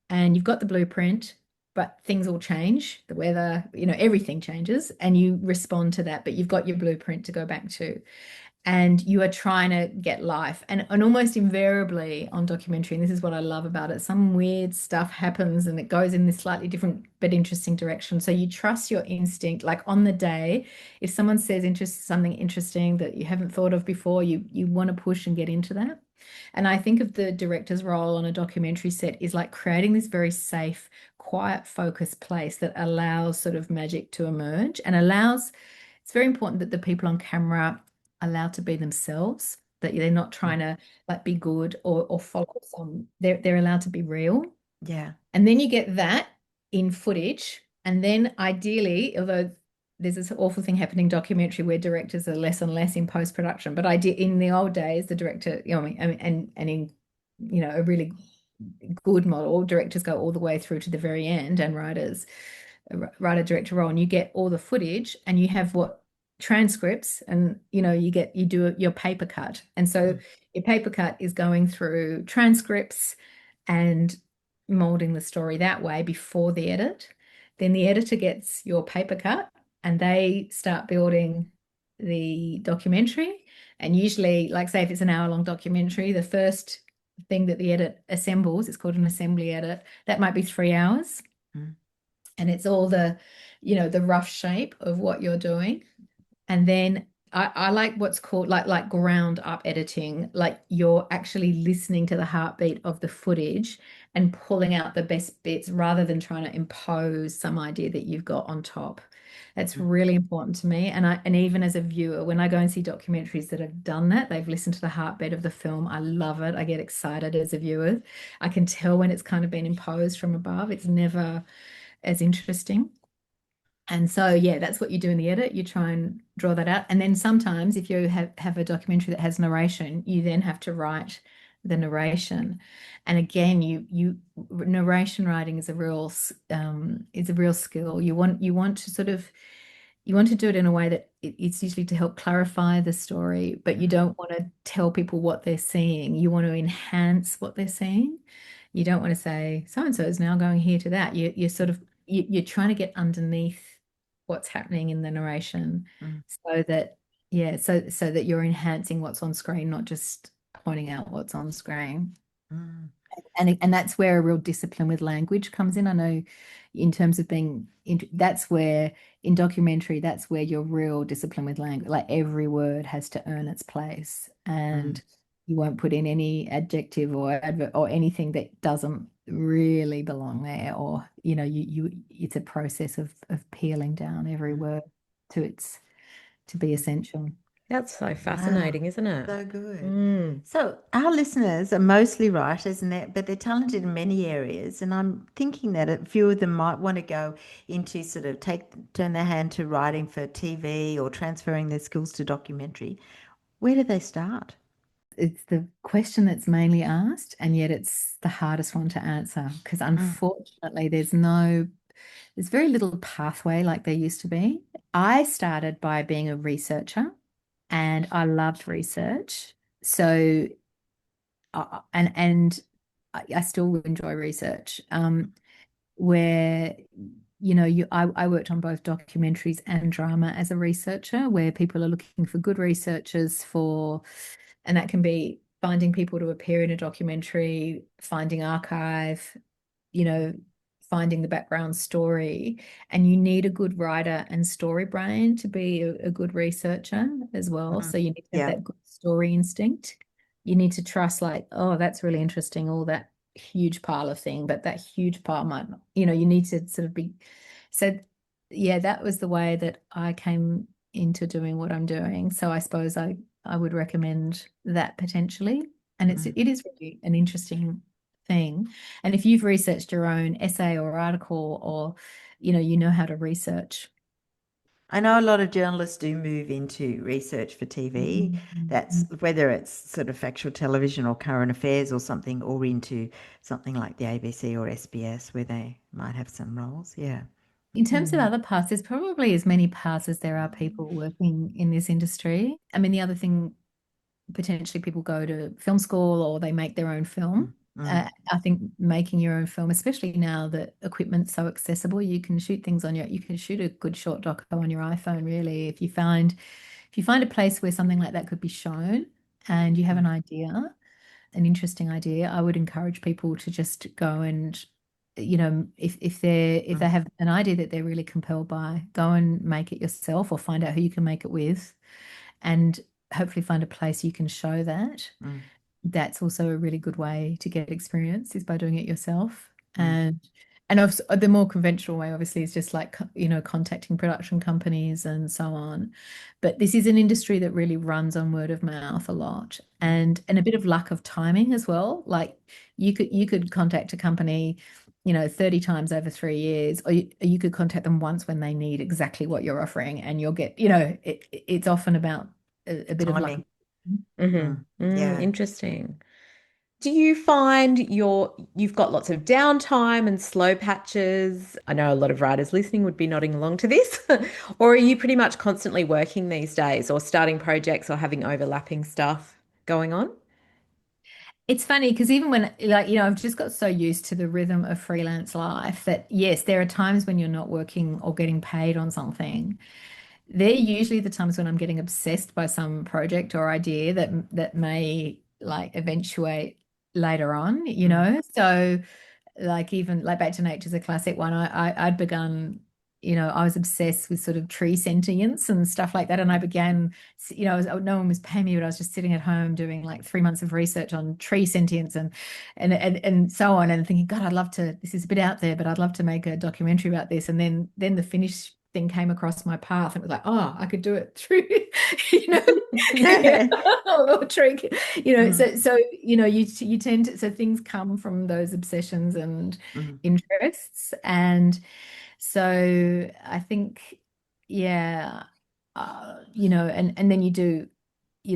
Speaker 3: and you've got the blueprint, but things all change. The weather, everything changes, and you respond to that, but you've got your blueprint to go back to. And you are trying to get life. And almost invariably on documentary, and this is what I love about it, some weird stuff happens and it goes in this slightly different but interesting direction. So you trust your instinct. Like on the day, if someone says something interesting that you haven't thought of before, you want to push and get into that. And I think of the director's role on a documentary set is like creating this very safe, quiet, focused place that allows sort of magic to emerge and allows, it's very important that the people on camera are allowed to be themselves, that they're not trying to like be good or follow they're allowed to be real.
Speaker 2: Yeah.
Speaker 3: And then you get that in footage. And then ideally, although there's this awful thing happening in documentary where directors are less and less in post-production, but in the old days, the director, and in, a really good model, directors go all the way through to the very end, and writer director role, and you get all the footage, and you have what transcripts, and you do your paper cut, and so your paper cut is going through transcripts and molding the story that way before the edit. Then the editor gets your paper cut and they start building the documentary. And usually, like say if it's an hour-long documentary, the first thing that the edit assembles, it's called an assembly edit, that might be 3 hours. And it's all the rough shape of what you're doing. And then I like what's called like ground up editing, like you're actually listening to the heartbeat of the footage and pulling out the best bits rather than trying to impose some idea that you've got on top. That's really important to me. And even as a viewer, when I go and see documentaries that have done that, they've listened to the heartbeat of the film. I love it. I get excited as a viewer. I can tell when it's kind of been imposed from above. It's never as interesting. And so, yeah, that's what you do in the edit. You try and draw that out. And then sometimes if you have a documentary that has narration, you then have to write the narration. And again, narration writing is a real skill. You want to do it in a way that it's usually to help clarify the story, but you don't want to tell people what they're seeing. You want to enhance what they're seeing. You don't want to say so-and-so is now going here to that. You're trying to get underneath what's happening in the narration so that you're enhancing what's on screen, not just pointing out what's on screen. And that's where a real discipline with language comes in. I know in terms of that's where in documentary, that's where your real discipline with language, like every word has to earn its place, and you won't put in any adjective or adverb or anything that doesn't really belong there, or it's a process of peeling down every word to be essential.
Speaker 1: That's so fascinating, isn't it?
Speaker 2: So good. So our listeners are mostly writers, but they're talented in many areas. And I'm thinking that a few of them might want to go into sort of turn their hand to writing for TV or transferring their skills to documentary. Where do they start?
Speaker 3: It's the question that's mainly asked, and yet it's the hardest one to answer because unfortunately there's very little pathway like there used to be. I started by being a researcher and I loved research. So, and I still enjoy research, where, I worked on both documentaries and drama as a researcher, where people are looking for good researchers and that can be finding people to appear in a documentary, finding archive, finding the background story, and you need a good writer and story brain to be a good researcher as well. So you need to have that good story instinct. You need to trust oh, that's really interesting, all that huge pile of thing, but that huge pile might not, you need to sort of be. So yeah, that was the way that I came into doing what I'm doing. So I suppose I would recommend that potentially. And it is really an interesting thing. And if you've researched your own essay or article, or you know how to research.
Speaker 2: I know a lot of journalists do move into research for TV. That's whether it's sort of factual television or current affairs or something, or into something like the ABC or SBS where they might have some roles. Yeah.
Speaker 3: In terms of other paths, there's probably as many paths as there are people working in this industry. I mean, the other thing, potentially people go to film school or they make their own film. I think making your own film, especially now that equipment's so accessible, you can shoot things you can shoot a good short doco on your iPhone, really. If you find a place where something like that could be shown and you have an interesting idea, I would encourage people to just go and, if they have an idea that they're really compelled by, go and make it yourself or find out who you can make it with, and hopefully find a place you can show that. That's also a really good way to get experience, is by doing it yourself. And the more conventional way, obviously, is just like, contacting production companies and so on. But this is an industry that really runs on word of mouth a lot, and a bit of luck of timing as well. Like you could contact a company, 30 times over 3 years, or you could contact them once when they need exactly what you're offering, and you'll get, it's often about a bit of luck.
Speaker 2: Timing.
Speaker 1: Yeah. Interesting. Do you find you've got lots of downtime and slow patches? I know a lot of writers listening would be nodding along to this. Or are you pretty much constantly working these days, or starting projects, or having overlapping stuff going on?
Speaker 3: It's funny because even when, like, I've just got so used to the rhythm of freelance life that, yes, there are times when you're not working or getting paid on something. They're usually the times when I'm getting obsessed by some project or idea that may like eventuate later on, So like, even like Back to Nature is a classic one. I'd begun, I was obsessed with sort of tree sentience and stuff like that. And I began, no one was paying me, but I was just sitting at home doing like 3 months of research on tree sentience and so on, and thinking, God, this is a bit out there, but I'd love to make a documentary about this. And then the finished thing came across my path, and it was like, oh, I could do it through, you know, yeah, a little trick, so you tend to, so things come from those obsessions and interests. And so I think, yeah, and then you do,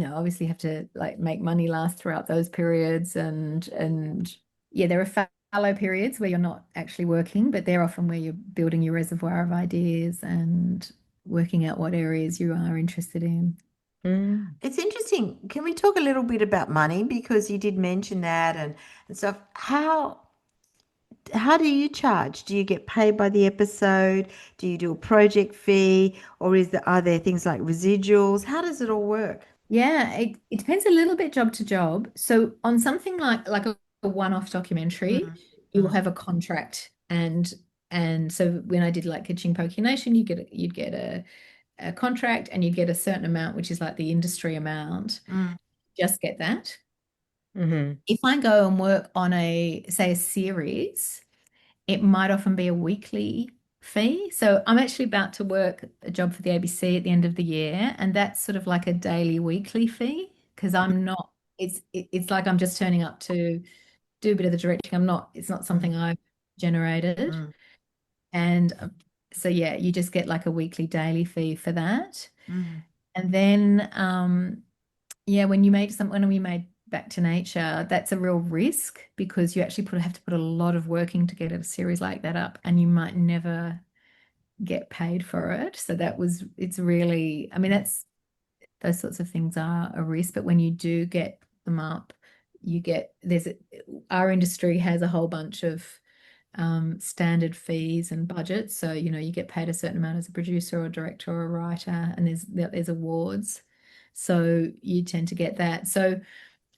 Speaker 3: obviously have to like make money last throughout those periods, and yeah, there are fallow periods where you're not actually working, but they're often where you're building your reservoir of ideas and working out what areas you are interested in.
Speaker 2: It's interesting. Can we talk a little bit about money? Because you did mention that and stuff. How do you charge? Do you get paid by the episode? Do you do a project fee? Or are there things like residuals? How does it all work?
Speaker 3: Yeah, it depends a little bit job to job. So on something like a one-off documentary, you will have a contract, and so when I did like Ka-Ching, Pokie Nation, you'd get a contract, and you'd get a certain amount, which is like the industry amount. Just get that. If I go and work on say a series, it might often be a weekly fee. So I'm actually about to work a job for the ABC at the end of the year, and that's sort of like a daily, weekly fee, because I'm not, it's like I'm just turning up to do a bit of the directing. It's not something I've generated. And so yeah, you just get like a weekly, daily fee for that. And then yeah, when we made Back to Nature, that's a real risk, because you actually have to put a lot of work in to get a series like that up, and you might never get paid for it. So it's really, I mean, those sorts of things are a risk, but when you do get them up, our industry has a whole bunch of standard fees and budgets. So, you get paid a certain amount as a producer or director or a writer, and there's awards. So you tend to get that. So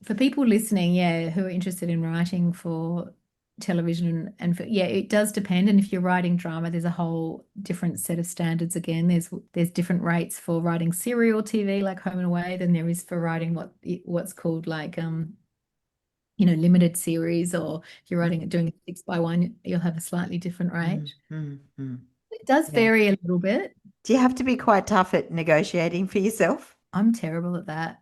Speaker 3: for people listening, yeah, who are interested in writing for television yeah, it does depend. And if you're writing drama, there's a whole different set of standards again. There's different rates for writing serial TV like Home and Away than there is for writing what's called like limited series, or if you're doing a 6x1, you'll have a slightly different rate. It does vary a little bit.
Speaker 2: Do you have to be quite tough at negotiating for yourself?
Speaker 3: I'm terrible at that.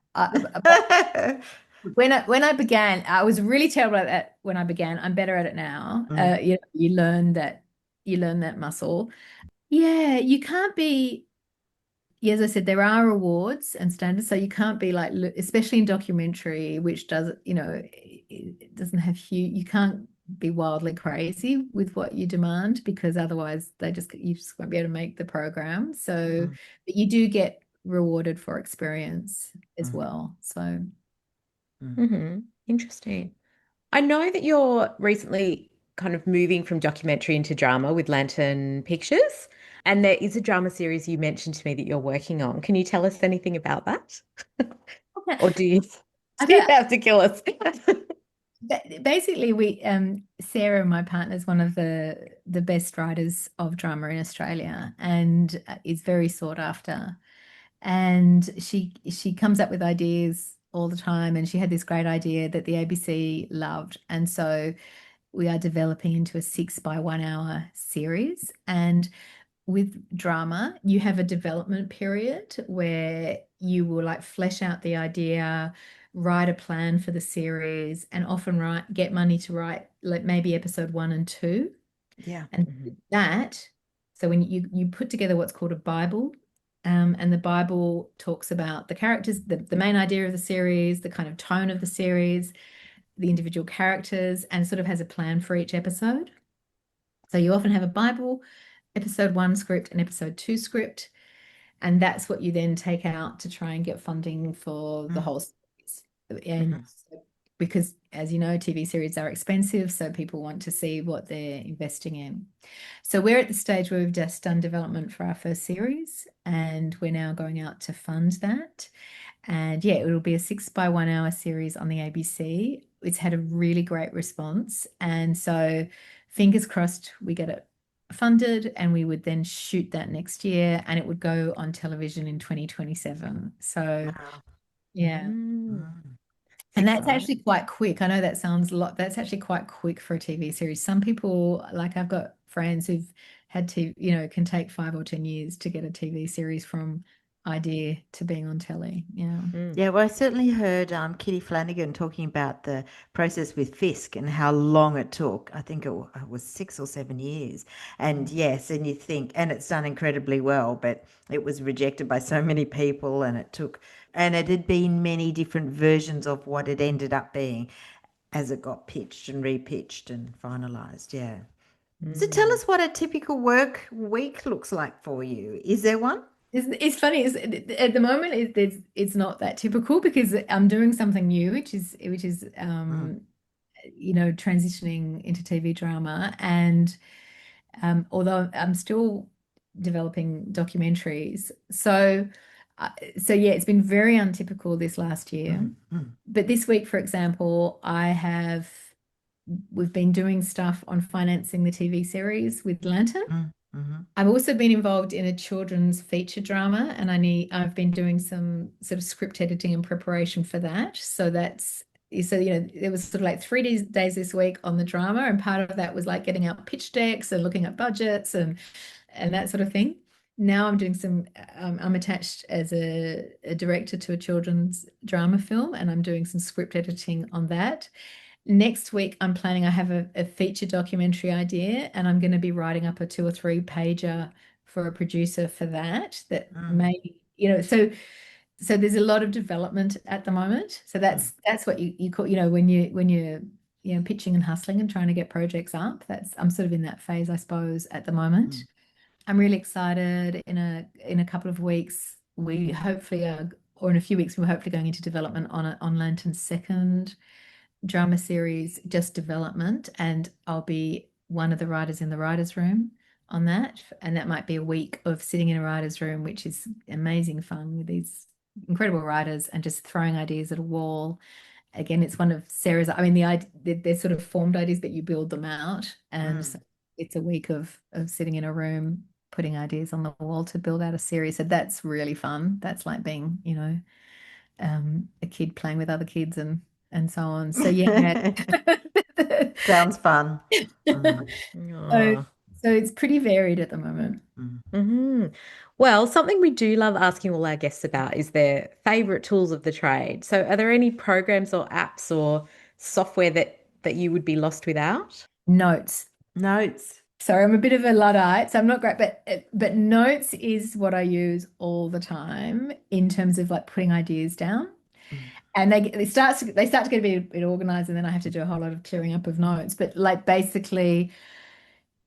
Speaker 3: When I began, I was really terrible at that when I began. I'm better at it now.
Speaker 2: Mm,
Speaker 3: You learn that muscle. Yeah, you can't be. Yeah, as I said, there are awards and standards, so you can't be like, especially in documentary, which does, it doesn't have huge. You can't be wildly crazy with what you demand because otherwise you just won't be able to make the program. So,
Speaker 2: mm,
Speaker 3: but you do get rewarded for experience as
Speaker 2: mm,
Speaker 3: well. So.
Speaker 2: mm.
Speaker 1: Hmm. Interesting. I know that you're recently kind of moving from documentary into drama with Lantern Pictures, and there is a drama series you mentioned to me that you're working on. Can you tell us anything about that? Or do you,
Speaker 3: I
Speaker 1: do you
Speaker 3: bet
Speaker 1: have to kill us?
Speaker 3: basically we Sarah, my partner, is one of the best writers of drama in Australia and is very sought after. And she comes up with ideas all the time, and she had this great idea that the ABC loved. And so we are developing into a 6 by 1 hour series. And with drama, you have a development period where you will like flesh out the idea, write a plan for the series, and often get money to write like maybe episode 1 and 2.
Speaker 2: Yeah.
Speaker 3: And
Speaker 1: Mhm.
Speaker 3: that, so when you put together what's called a Bible, and the Bible talks about the characters, the main idea of the series, the kind of tone of the series, the individual characters, and sort of has a plan for each episode. So you often have a Bible, episode 1 script and episode 2 script, and that's what you then take out to try and get funding for the
Speaker 2: Mm,
Speaker 3: whole series. And
Speaker 2: mhm,
Speaker 3: because, as you know, TV series are expensive, so people want to see what they're investing in. So we're at the stage where we've just done development for our first series, and we're now going out to fund that. And yeah, it'll be a 6 by 1 hour series on the ABC. It's had a really great response. And so fingers crossed we get it funded and we would then shoot that next year and it would go on television in 2027. So
Speaker 2: wow.
Speaker 3: yeah.
Speaker 1: Mm,
Speaker 2: Mm. It's
Speaker 3: And that's
Speaker 2: exciting.
Speaker 3: actually quite quick. I know that sounds a lot. That's actually quite quick for a TV series. Some people, like I've got friends who've had to, can take 5 or 10 years to get a TV series from idea to being on telly. Yeah.
Speaker 1: mm,
Speaker 2: Yeah, well, I certainly heard Kitty Flanagan talking about the process with Fisk and how long it took. I think it was 6 or 7 years. And
Speaker 3: Mm.
Speaker 2: yes, and you think, and it's done incredibly well, but it was rejected by so many people, and it had been many different versions of what it ended up being as it got pitched and repitched and finalized. Yeah. So tell
Speaker 1: mm.
Speaker 2: us what a typical work week looks like for you. Is there one?
Speaker 3: It's funny. At the moment, it's not that typical because I'm doing something new, which is
Speaker 2: Mm,
Speaker 3: transitioning into TV drama, and although I'm still developing documentaries, so yeah, it's been very untypical this last year.
Speaker 2: mm, mm,
Speaker 3: But this week, for example, we've been doing stuff on financing the TV series with Lantern.
Speaker 2: mm, mhm,
Speaker 3: I've also been involved in a children's feature drama, and I've been doing some sort of script editing and preparation for that. So there was sort of like 3 days this week on the drama, and part of that was like getting out pitch decks and looking at budgets and that sort of thing. Now I'm doing I'm attached as a director to a children's drama film, and I'm doing some script editing on that. Next week, I have a feature documentary idea, and I'm going to be writing up a 2 or 3 pager for a producer for that. That
Speaker 2: mm,
Speaker 3: may, so there's a lot of development at the moment. So
Speaker 2: mm,
Speaker 3: that's what you call, when you're pitching and hustling and trying to get projects up. I'm sort of in that phase, I suppose, at the moment.
Speaker 2: mm,
Speaker 3: I'm really excited. In a couple of weeks, we hopefully are, or in a few weeks, we're hopefully going into development on Lantern's second drama series, just development, and I'll be one of the writers in the writers' room on that. And that might be a week of sitting in a writers' room, which is amazing fun with these incredible writers and just throwing ideas at a wall. Again, it's one of Sarah's, I mean, they're sort of formed ideas, but you build them out. And
Speaker 2: mm.
Speaker 3: so it's a week of sitting in a room, putting ideas on the wall to build out a series. So that's really fun. That's like being, a kid playing with other kids and so on. So yeah.
Speaker 2: Sounds fun. Mm,
Speaker 3: So,
Speaker 1: Aw.
Speaker 3: So it's pretty varied at the moment.
Speaker 1: Hmm. Well, something we do love asking all our guests about is their favorite tools of the trade. So are there any programs or apps or software that you would be lost without?
Speaker 3: Notes.
Speaker 2: Notes.
Speaker 3: Sorry, I'm a bit of a Luddite, so I'm not great, but Notes is what I use all the time in terms of like putting ideas down. And they start to get a bit organized, and then I have to do a whole lot of clearing up of notes. But like basically,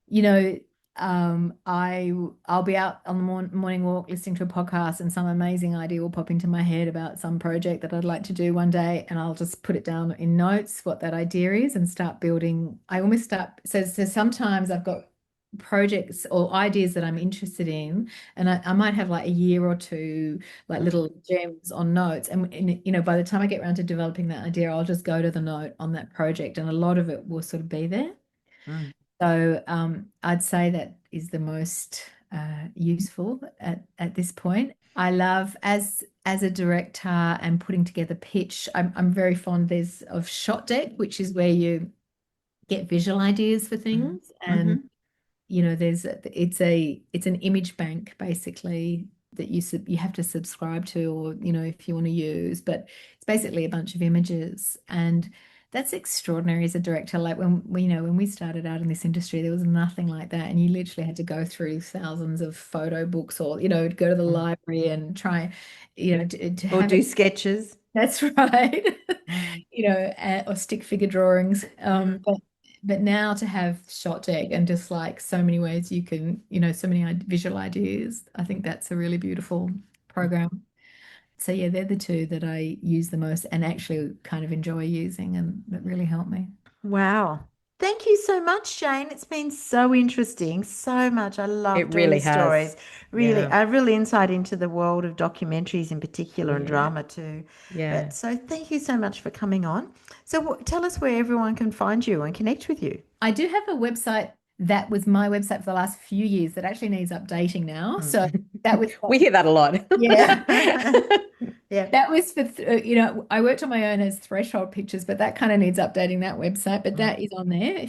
Speaker 3: you know, I'll be out on the morning walk listening to a podcast, and some amazing idea will pop into my head about some project that I'd like to do one day, and I'll just put it down in notes what that idea is and start building. I almost start so sometimes I've got projects or ideas that I'm interested in, and I might have like a year or two like little gems on notes, and you know, by the time I get around to developing that idea, I'll just go to the note on that project, and a lot of it will sort of be there.
Speaker 2: Mm.
Speaker 3: So I'd say that is the most useful at this point. I love as a director and putting together pitch. I'm very fond of shot deck, which is where you get visual ideas for things, and you know, it's an image bank basically that you have to subscribe to, or you know, if you want to use, but it's basically a bunch of images, and that's extraordinary as a director. Like when we started out in this industry, there was nothing like that, and you literally had to go through thousands of photo books, or you know, go to the library and try, you know, to
Speaker 2: Or
Speaker 3: have
Speaker 2: do
Speaker 3: it.
Speaker 2: sketches.
Speaker 3: That's right. You know, or stick figure drawings. But now to have shot deck and just like so many ways you can, you know, so many visual ideas, I think that's a really beautiful program. So yeah, they're the two that I use the most and actually kind of enjoy using, and that really help me.
Speaker 2: Wow. Thank you so much, Jane. It's been so interesting, so much. I
Speaker 1: It
Speaker 2: loved all
Speaker 1: really
Speaker 2: your
Speaker 1: has.
Speaker 2: stories. Really,
Speaker 1: Yeah.
Speaker 2: a real insight into the world of documentaries in particular and
Speaker 1: Yeah.
Speaker 2: drama too.
Speaker 1: Yeah.
Speaker 2: But so thank you so much for coming on. So tell us where everyone can find you and connect with you.
Speaker 3: I do have a website that was my website for the last few years that actually needs updating now. So that was
Speaker 1: We hear that a lot.
Speaker 3: yeah.
Speaker 2: Yeah.
Speaker 3: That was for, you know, I worked on my own as Threshold Pictures, but that kind of needs updating, that website, but that is on there.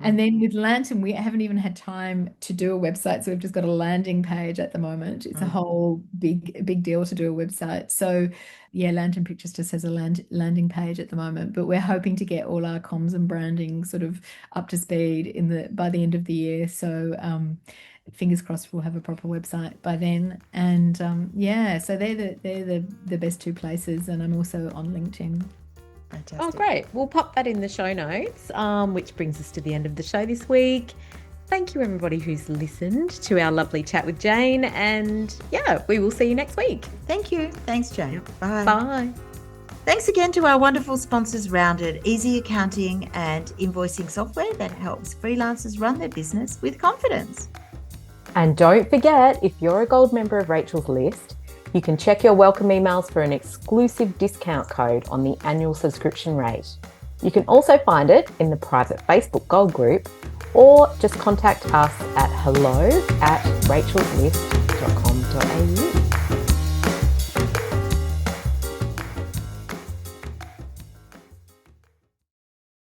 Speaker 3: And then with Lantern, we haven't even had time to do a website. So we've just got a landing page at the moment. It's a whole big deal to do a website. So yeah, Lantern Pictures just has a landing page at the moment, but we're hoping to get all our comms and branding sort of up to speed by the end of the year. So, fingers crossed we'll have a proper website by then. And yeah, so they're the best two places, and I'm also on LinkedIn.
Speaker 2: Fantastic.
Speaker 1: Oh, great. We'll pop that in the show notes, which brings us to the end of the show this week. Thank you, everybody who's listened to our lovely chat with Jane. And yeah, we will see you next week.
Speaker 2: Thank you. Thanks, Jane. Bye.
Speaker 1: Bye.
Speaker 2: Thanks again to our wonderful sponsors, Rounded, easy accounting and invoicing software that helps freelancers run their business with confidence.
Speaker 1: And don't forget, if you're a gold member of Rachel's list, you can check your welcome emails for an exclusive discount code on the annual subscription rate. You can also find it in the private Facebook Gold group, or just contact us at hello@rachelslist.com.au.